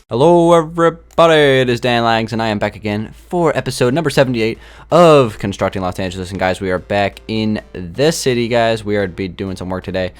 Hello everybody, it is Dan Lags and I am back again for episode number 78 of Constructing Los Angeles. And guys, we are back in this city, guys. We are be doing some work today.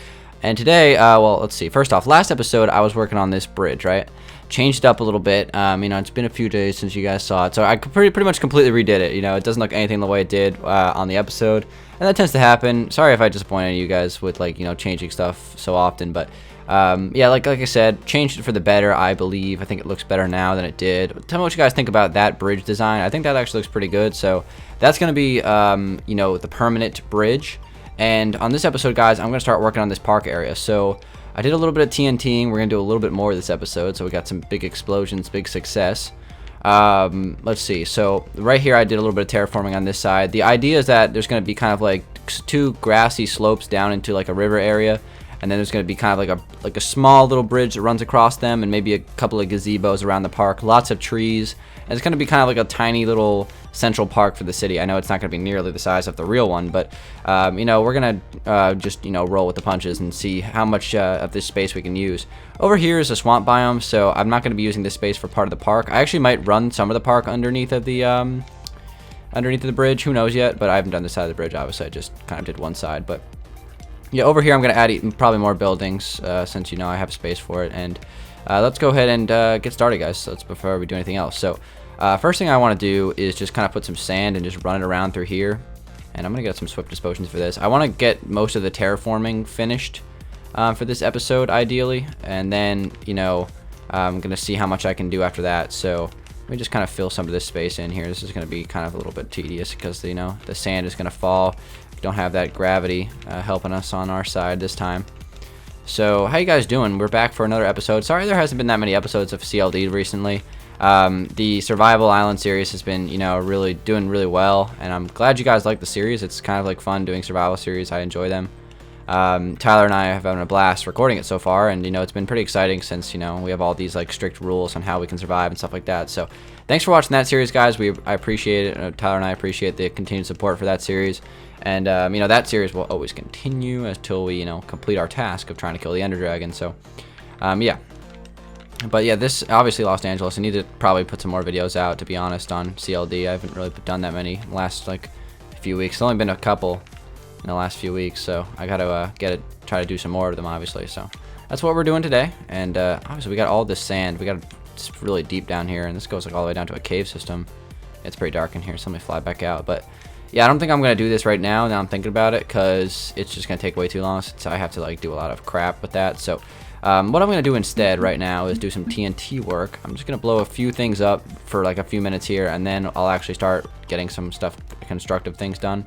And today, well, let's see. First off, last episode I was working on this bridge, right? Changed it up a little bit. It's been a few days since you guys saw it, so I pretty much completely redid it. It doesn't look anything the way it did on the episode, and that tends to happen. Sorry if I disappointed you guys with changing stuff so often, but yeah, like I said, changed it for the better, I believe. I think it looks better now than it did. Tell me what you guys think about that bridge design. I think that actually looks pretty good. So that's going to be, the permanent bridge. And on this episode, guys, I'm going to start working on this park area. So I did a little bit of TNTing. We're going to do a little bit more this episode. So we got some big explosions, big success. Let's see. So right here, I did a little bit of terraforming on this side. The idea is that there's going to be kind of like two grassy slopes down into like a river area. And then there's going to be kind of like a small little bridge that runs across them, and maybe a couple of gazebos around the park. Lots of trees, and it's going to be kind of like a tiny little central park for the city. I know it's not going to be nearly the size of the real one, but we're going to just roll with the punches and see how much of this space we can use. Over here is a swamp biome, so I'm not going to be using this space for part of the park. I actually might run some of the park underneath of the bridge. Who knows yet? But I haven't done this side of the bridge. Obviously, I just kind of did one side, but. Yeah, over here I'm going to add probably more buildings since I have space for it. And let's go ahead and get started, guys. So before we do anything else. So first thing I want to do is just kind of put some sand and just run it around through here. And I'm going to get some swift disposions for this. I want to get most of the terraforming finished for this episode, ideally. And then, I'm going to see how much I can do after that. So let me just kind of fill some of this space in here. This is going to be kind of a little bit tedious because, the sand is going to fall. Don't have that gravity helping us on our side this time. So how you guys doing? We're back for another episode. Sorry there hasn't been that many episodes of CLD recently. The Survival Island series has been really doing really well, and I'm glad you guys like the series. It's kind of like fun doing survival series. I enjoy them. Tyler and I have having a blast recording it so far, and it's been pretty exciting since we have all these like strict rules on how we can survive and stuff like that. So thanks for watching that series, guys. I appreciate it. Tyler and I appreciate the continued support for that series. And, that series will always continue until we, complete our task of trying to kill the Ender Dragon. So, yeah. But, yeah, this, obviously, Los Angeles. I need to probably put some more videos out, to be honest, on CLD. I haven't really done that many in the last, few weeks. It's only been a couple in the last few weeks. So, I got to try to do some more of them, obviously. So, that's what we're doing today. And, obviously, we got all this sand. We got it's really deep down here. And this goes, all the way down to a cave system. It's pretty dark in here, so let me fly back out. But yeah, I don't think I'm going to do this right now. Now I'm thinking about it because it's just going to take way too long since I have to do a lot of crap with that. So what I'm going to do instead right now is do some TNT work. I'm just going to blow a few things up for a few minutes here, and then I'll actually start getting some constructive things done.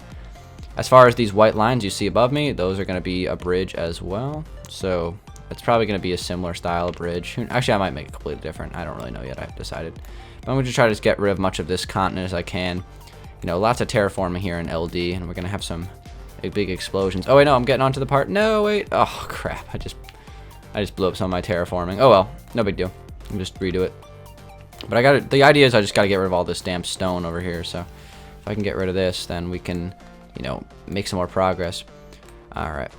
As far as these white lines you see above me, those are going to be a bridge as well. So it's probably going to be a similar style of bridge. Actually, I might make it completely different. I don't really know yet. I haven't decided. But I'm going to try to just get rid of much of this continent as I can. Lots of terraforming here in LD, and we're gonna have some big explosions. Oh wait, no, I'm getting onto the part. No, wait. Oh crap! I just blew up some of my terraforming. Oh well, no big deal. I'll just redo it. But the idea is I just gotta get rid of all this damn stone over here. So if I can get rid of this, then we can, make some more progress. All right.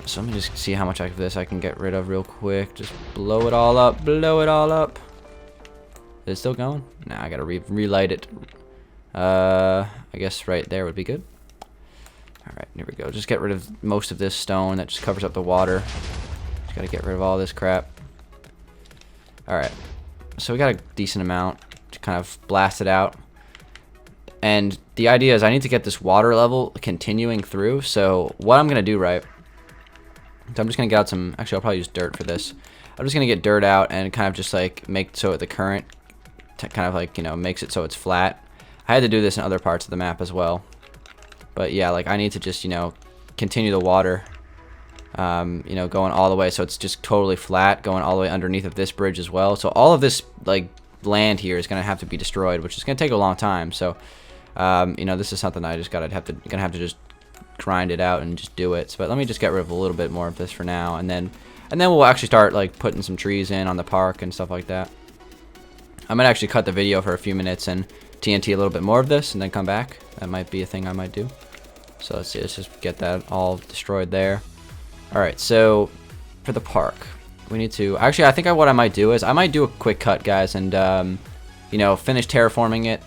So let me just see how much of this I can get rid of real quick. Just blow it all up. Blow it all up. Is it still going? Nah, I gotta relight it. I guess right there would be good. Alright, here we go. Just get rid of most of this stone that just covers up the water. Just gotta get rid of all this crap. Alright, so we got a decent amount to kind of blast it out. And the idea is I need to get this water level continuing through. So what I'm gonna do, right, so I'm just gonna get out some, actually I'll probably use dirt for this. I'm just gonna get dirt out and kind of just make so the current kind of makes it so it's flat. I had to do this in other parts of the map as well, but yeah, I need to just continue the water going all the way so it's just totally flat, going all the way underneath of this bridge as well. So all of this land here is gonna have to be destroyed, which is gonna take a long time. So this is something I just gonna have to just grind it out and just do it. So, but let me just get rid of a little bit more of this for now, and then we'll actually start putting some trees in on the park and stuff like that. I might actually cut the video for a few minutes and TNT a little bit more of this and then come back. That might be a thing I might do. So let's just get that all destroyed there. Alright, so for the park, we need to actually. I think what I might do is I might do a quick cut, guys, and you know, finish terraforming it.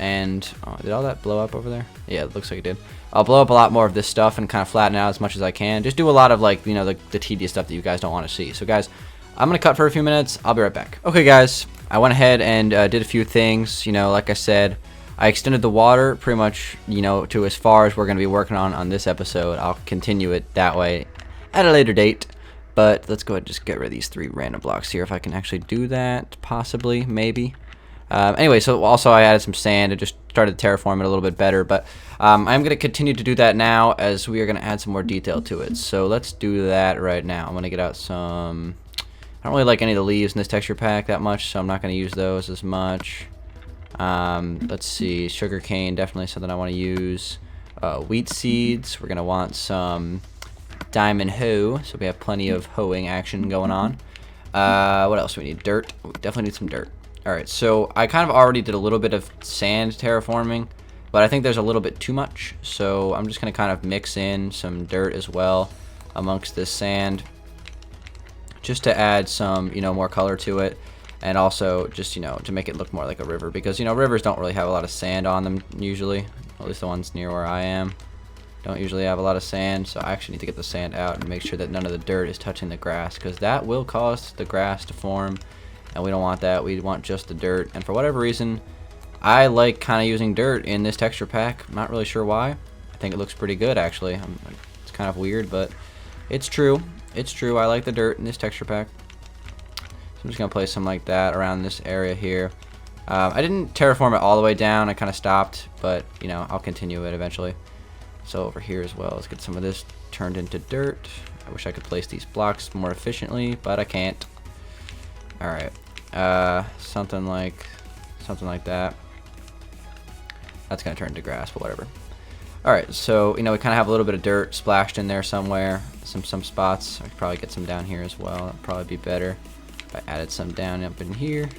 And did all that blow up over there? Yeah, it looks like it did. I'll blow up a lot more of this stuff and kind of flatten it out as much as I can. Just do a lot of, like, you know, the tedious stuff that you guys don't want to see. So guys, I'm gonna cut for a few minutes. I'll be right back. Okay guys, I went ahead and did a few things. You know, like I said, I extended the water pretty much, you know, to as far as we're gonna be working on this episode. I'll continue it that way at a later date. But let's go ahead and just get rid of these 3 random blocks here. If I can actually do that, possibly, maybe. Anyway, so also I added some sand and just started to terraform it a little bit better, but I'm going to continue to do that now as we are going to add some more detail to it. So let's do that right now. I'm going to get out some... I don't really like any of the leaves in this texture pack that much, so I'm not going to use those as much. Let's see, sugarcane, definitely something I want to use. Wheat seeds, we're going to want some diamond hoe, so we have plenty of hoeing action going on. What else do we need? Dirt. We definitely need some dirt. Alright, so I kind of already did a little bit of sand terraforming, but I think there's a little bit too much, so I'm just going to kind of mix in some dirt as well amongst this sand, just to add some, you know, more color to it, and also just, you know, to make it look more like a river, because, you know, rivers don't really have a lot of sand on them usually, at least the ones near where I am don't usually have a lot of sand, so I actually need to get the sand out and make sure that none of the dirt is touching the grass, because that will cause the grass to form. And we don't want that. We want just the dirt. And for whatever reason, I like kind of using dirt in this texture pack. I'm not really sure why. I think it looks pretty good, actually. It's kind of weird, but it's true. It's true. I like the dirt in this texture pack. So I'm just going to place some like that around this area here. I didn't terraform it all the way down. I kind of stopped, but, you know, I'll continue it eventually. So over here as well, let's get some of this turned into dirt. I wish I could place these blocks more efficiently, but I can't. Alright, something like that. That's gonna turn into grass, but whatever. Alright, so, you know, we kind of have a little bit of dirt splashed in there somewhere. Some spots. I could probably get some down here as well. That'd probably be better if I added some down up in here.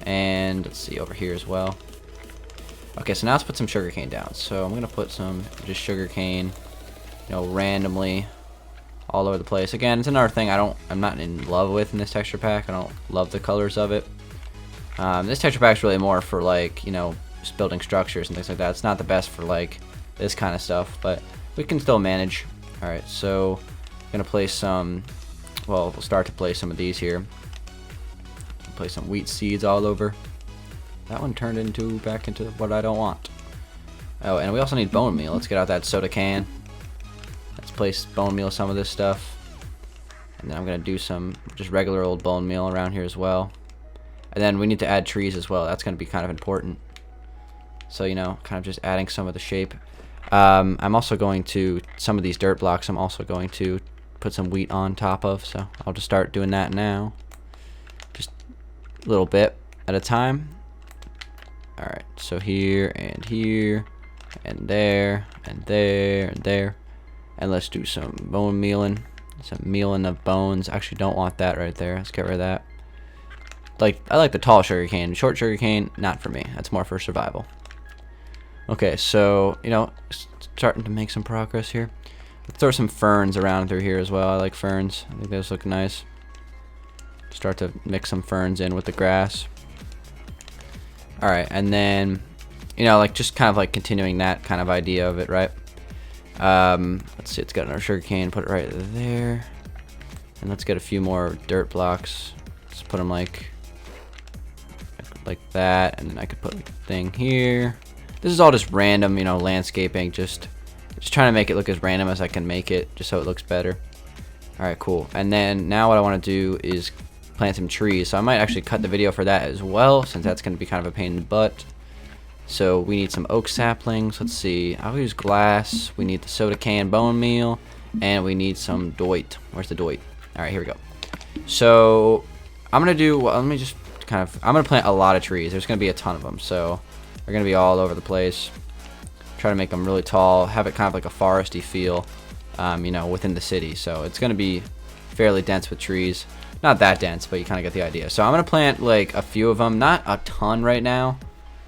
And let's see, over here as well. Okay, so now let's put some sugarcane down. So I'm gonna put some just sugarcane, you know, randomly all over the place. Again, it's another thing I'm not in love with in this texture pack. I don't love the colors of it. This texture pack is really more for, like, you know, just building structures and things like that. It's not the best for, like, this kind of stuff, but we can still manage. Alright, so I'm gonna place some, well, we'll start to place some of these here. Place some wheat seeds all over. That one turned back into what I don't want. Oh, and we also need bone meal. Let's get out that soda can. Let's place bone meal some of this stuff. And then I'm going to do some just regular old bone meal around here as well. And then we need to add trees as well. That's going to be kind of important. So, you know, kind of just adding some of the shape. I'm also going to, some of these dirt blocks, I'm also going to put some wheat on top of. So I'll just start doing that now. Just a little bit at a time. Alright, so here, and there, and there, and there. And let's do some bone mealing. Some mealing of bones. Actually, don't want that right there. Let's get rid of that. I like the tall sugarcane. Short sugarcane, not for me. That's more for survival. Okay, so, you know, starting to make some progress here. Let's throw some ferns around through here as well. I like ferns. I think those look nice. Start to mix some ferns in with the grass. Alright, and then, you know, like, just kind of like continuing that kind of idea of it, right? Let's see, it's got another sugarcane, put it right there. And let's get a few more dirt blocks. Let's put them like that, and then I could put like a thing here. This is all just random, you know, landscaping, just trying to make it look as random as I can make it, just so it looks better. Alright, cool. And then now what I want to do is plant some trees. So I might actually cut the video for that as well, since that's going to be kind of a pain in the butt. So we need some oak saplings. Let's see. I'll use glass. We need the soda can bone meal. And we need some doit. Where's the doit? Alright, here we go. So I'm going to do, well, let me just kind of, I'm going to plant a lot of trees. There's going to be a ton of them. So they're going to be all over the place. Try to make them really tall. Have it kind of like a foresty feel, you know, within the city. So it's going to be fairly dense with trees. Not that dense, but you kind of get the idea. So I'm going to plant like a few of them. Not a ton right now,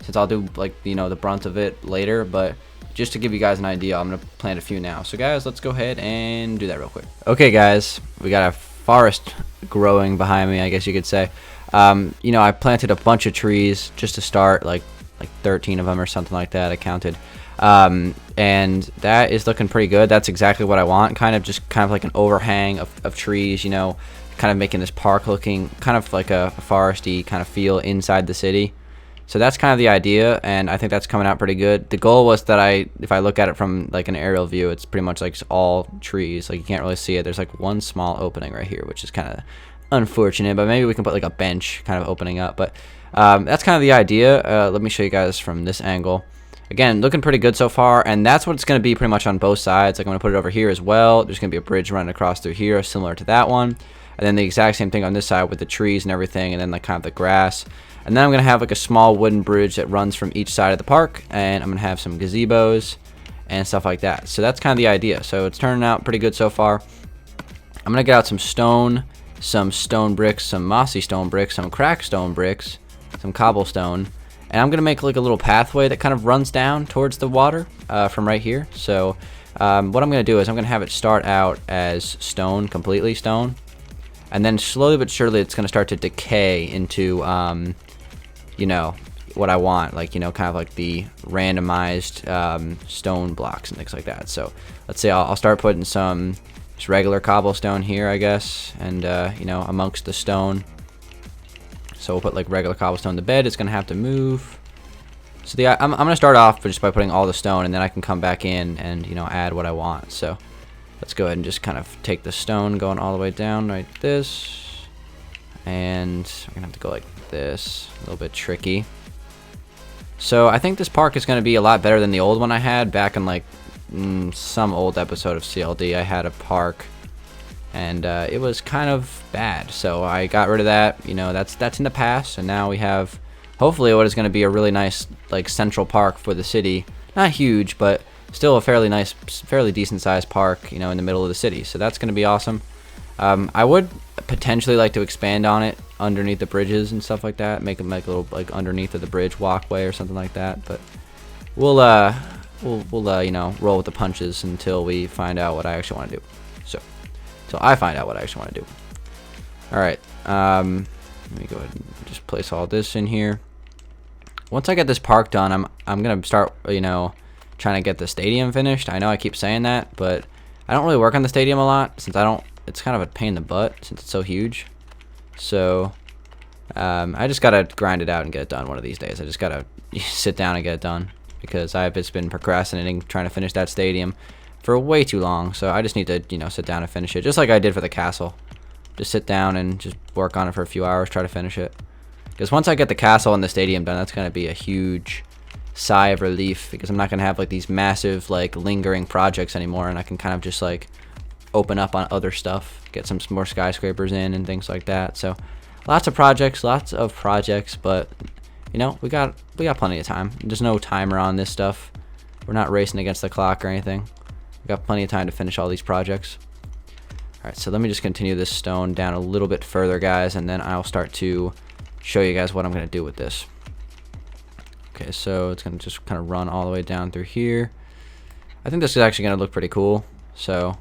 since I'll do, like, you know, the brunt of it later, but just to give you guys an idea, I'm going to plant a few now. So guys, let's go ahead and do that real quick. Okay guys, we got forest growing behind me, I guess you could say. You know, I planted a bunch of trees just to start, like 13 of them or something like that, I counted. And that is looking pretty good. That's exactly what I want, kind of like an overhang of trees, you know, kind of making this park looking kind of like a foresty kind of feel inside the city. So that's kind of the idea, and I think that's coming out pretty good. The goal was that if I look at it from like an aerial view, it's pretty much like all trees. Like you can't really see it. There's like one small opening right here, which is kind of unfortunate, but maybe we can put like a bench kind of opening up. But that's kind of the idea. Let me show you guys from this angle. Again, looking pretty good so far, and that's what it's going to be pretty much on both sides. Like I'm going to put it over here as well. There's going to be a bridge running across through here, similar to that one. And then the exact same thing on this side with the trees and everything, and then like kind of the grass. And then I'm going to have like a small wooden bridge that runs from each side of the park, and I'm going to have some gazebos and stuff like that. So that's kind of the idea. So it's turning out pretty good so far. I'm going to get out some stone bricks, some mossy stone bricks, some cracked stone bricks, some cobblestone. And I'm going to make like a little pathway that kind of runs down towards the water from right here. So what I'm going to do is I'm going to have it start out as stone, completely stone. And then slowly but surely it's going to start to decay into, you know, what I want. Like, you know, kind of like the randomized stone blocks and things like that. So let's say I'll start putting some just regular cobblestone here, I guess. And, you know, amongst the stone. So we'll put like regular cobblestone. The bed is going to have to move. So I'm going to start off just by putting all the stone, and then I can come back in and, you know, add what I want. So let's go ahead and just kind of take the stone going all the way down like this. And we're going to have to go like this. A little bit tricky. So I think this park is going to be a lot better than the old one I had back in like some old episode of CLD. I had a park, and it was kind of bad. So I got rid of that. You know, that's in the past, and now we have hopefully what is going to be a really nice like central park for the city. Not huge, but still a fairly nice, fairly decent sized park, you know, in the middle of the city. So that's going to be awesome. I would potentially like to expand on it underneath the bridges and stuff like that. Make them like a little like underneath of the bridge walkway or something like that. But we'll you know, roll with the punches until we find out what I actually want to do. So until I find out what I actually want to do. All right. Let me go ahead and just place all this in here. Once I get this park done, I'm gonna start, you know, trying to get the stadium finished. I know I keep saying that, but I don't really work on the stadium a lot since it's kind of a pain in the butt since it's so huge. So I just gotta grind it out and get it done one of these days. I just gotta sit down and get it done because I've just been procrastinating trying to finish that stadium for way too long. So I just need to, you know, sit down and finish it, just like I did for the castle. Just sit down and just work on it for a few hours, try to finish it. Because once I get the castle and the stadium done, that's gonna be a huge sigh of relief, because I'm not gonna have like these massive like lingering projects anymore, and I can kind of just like open up on other stuff, get some more skyscrapers in and things like that. So lots of projects, but you know, we got plenty of time. There's no timer on this stuff. We're not racing against the clock or anything. We got plenty of time to finish all these projects. All right, so let me just continue this stone down a little bit further, guys, and then I'll start to show you guys what I'm gonna do with this. Okay, so it's gonna just kind of run all the way down through here. I think this is actually gonna look pretty cool. So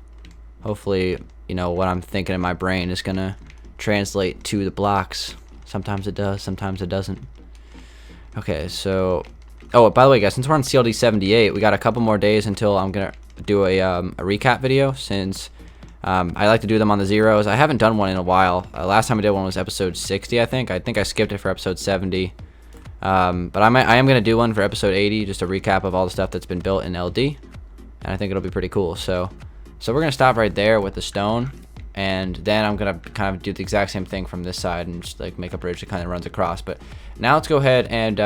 hopefully, you know, what I'm thinking in my brain is gonna translate to the blocks. Sometimes it does, sometimes it doesn't. Okay, so oh, by the way, guys, since we're on CLD 78, we got a couple more days until I'm gonna do a recap video, since I like to do them on the zeros. I haven't done one in a while. Last time I did one was episode 60, I think. I think I skipped it for episode 70. But I am going to do one for episode 80, just a recap of all the stuff that's been built in LD. And I think it'll be pretty cool. So we're going to stop right there with the stone. And then I'm going to kind of do the exact same thing from this side and just like make a bridge that kind of runs across. But now let's go ahead and,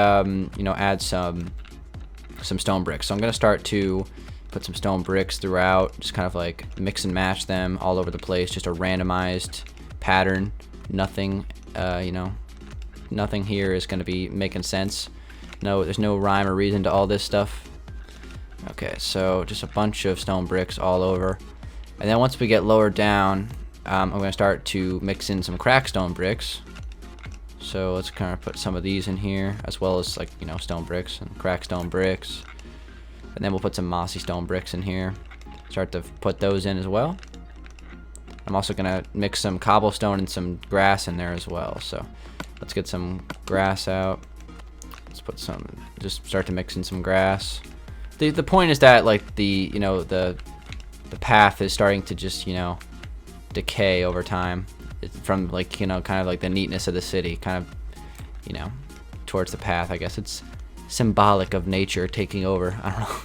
you know, add some stone bricks. So I'm going to start to put some stone bricks throughout, just kind of like mix and match them all over the place, just a randomized pattern. Nothing, you know, nothing here is going to be making sense. No, there's no rhyme or reason to all this stuff. Okay, so just a bunch of stone bricks all over. And then once we get lower down, I'm going to start to mix in some cracked stone bricks. So let's kind of put some of these in here, as well as like, you know, stone bricks and cracked stone bricks. And then we'll put some mossy stone bricks in here. Start to put those in as well. I'm also gonna mix some cobblestone and some grass in there as well. So let's get some grass out. Let's put some, just start to mix in some grass. The point is that like the path is starting to just decay over time. It's from like kind of like the neatness of the city, kind of towards the path. I guess it's symbolic of nature taking over. I don't know.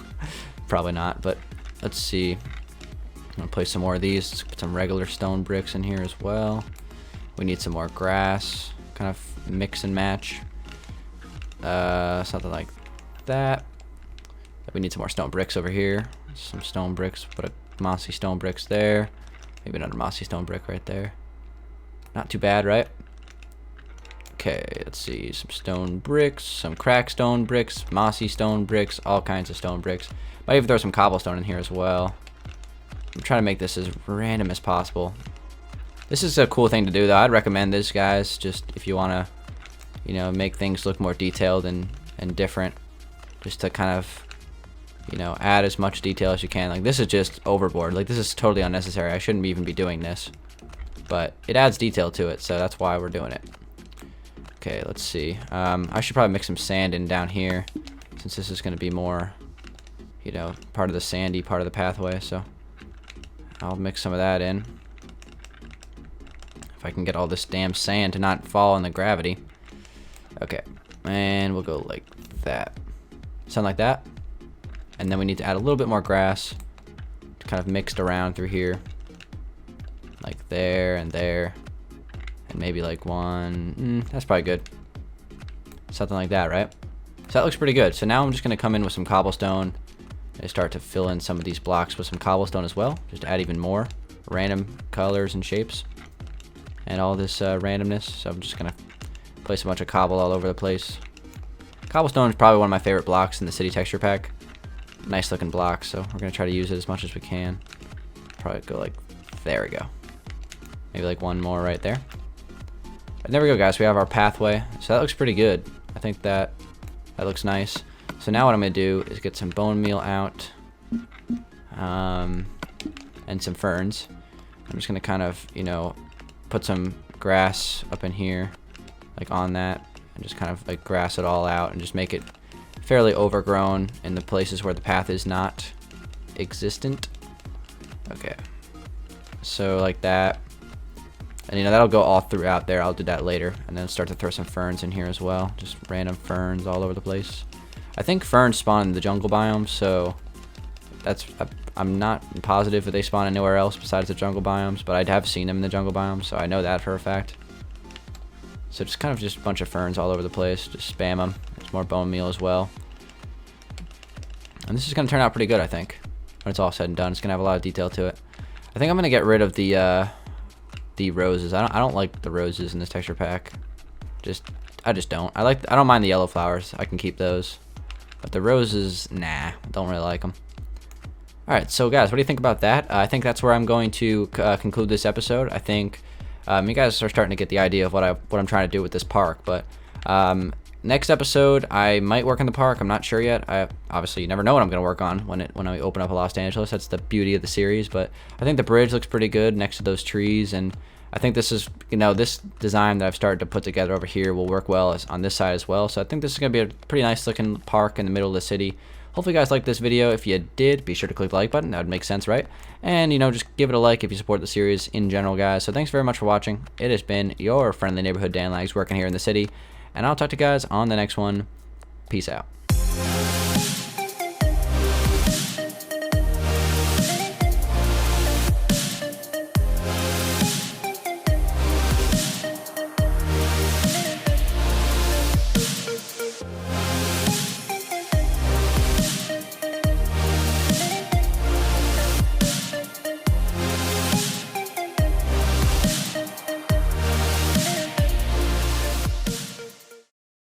Probably not, but let's see. I'm gonna place some more of these. Let's put some regular stone bricks in here as well. We need some more grass, kind of mix and match. Something like that. We need some more stone bricks over here. Some stone bricks. Put a mossy stone bricks there. Maybe another mossy stone brick right there. Not too bad, right? Okay, let's see. Some stone bricks, some cracked stone bricks, mossy stone bricks, all kinds of stone bricks. Might even throw some cobblestone in here as well. I'm trying to make this as random as possible. This is a cool thing to do, though. I'd recommend this, guys, just if you want to, make things look more detailed and different. Just to kind of, add as much detail as you can. Like, this is just overboard. Like, this is totally unnecessary. I shouldn't even be doing this. But it adds detail to it, so that's why we're doing it. Okay, let's see. I should probably mix some sand in down here, since this is going to be more, part of the sandy part of the pathway. So I'll mix some of that in. If I can get all this damn sand to not fall in the gravity. Okay, and we'll go like that. Something like that. And then we need to add a little bit more grass, kind of mixed around through here. Like there and there. And maybe like one. That's probably good. Something like that, right? So that looks pretty good. So now I'm just going to come in with some cobblestone and start to fill in some of these blocks with some cobblestone as well. Just to add even more random colors and shapes. And all this randomness. So I'm just going to place a bunch of cobble all over the place. Cobblestone is probably one of my favorite blocks in the city texture pack. Nice looking block, so we're going to try to use it as much as we can. Probably go like, there we go. Maybe like one more right there. And there we go, guys. We have our pathway. So that looks pretty good. I think that looks nice. So now what I'm going to do is get some bone meal out. And some ferns. I'm just going to kind of, put some grass up in here. Like on that. And just kind of like grass it all out and just make it fairly overgrown in the places where the path is not existent. Okay. So like that. And that'll go all throughout there. I'll do that later. And then start to throw some ferns in here as well. Just random ferns all over the place. I think ferns spawn in the jungle biome, so I'm not positive if they spawn anywhere else besides the jungle biomes, but I have seen them in the jungle biome, so I know that for a fact. So just kind of just a bunch of ferns all over the place. Just spam them. There's more bone meal as well. And this is going to turn out pretty good, I think. When it's all said and done, it's going to have a lot of detail to it. I think I'm going to get rid of the roses. I don't like the roses in this texture pack. I just don't. I don't mind the yellow flowers. I can keep those. But the roses, nah, don't really like them. Alright, so guys, what do you think about that? I think that's where I'm going to conclude this episode. I think you guys are starting to get the idea of what I'm trying to do with this park. But next episode, I might work in the park. I'm not sure yet. Obviously, you never know what I'm going to work on when I open up a Los Angeles. That's the beauty of the series. But I think the bridge looks pretty good next to those trees. And I think this is, this design that I've started to put together over here will work well on this side as well. So I think this is going to be a pretty nice looking park in the middle of the city. Hopefully you guys liked this video. If you did, be sure to click the like button. That would make sense, right? And, just give it a like if you support the series in general, guys. So thanks very much for watching. It has been your friendly neighborhood Dan Lags working here in the city. And I'll talk to you guys on the next one. Peace out.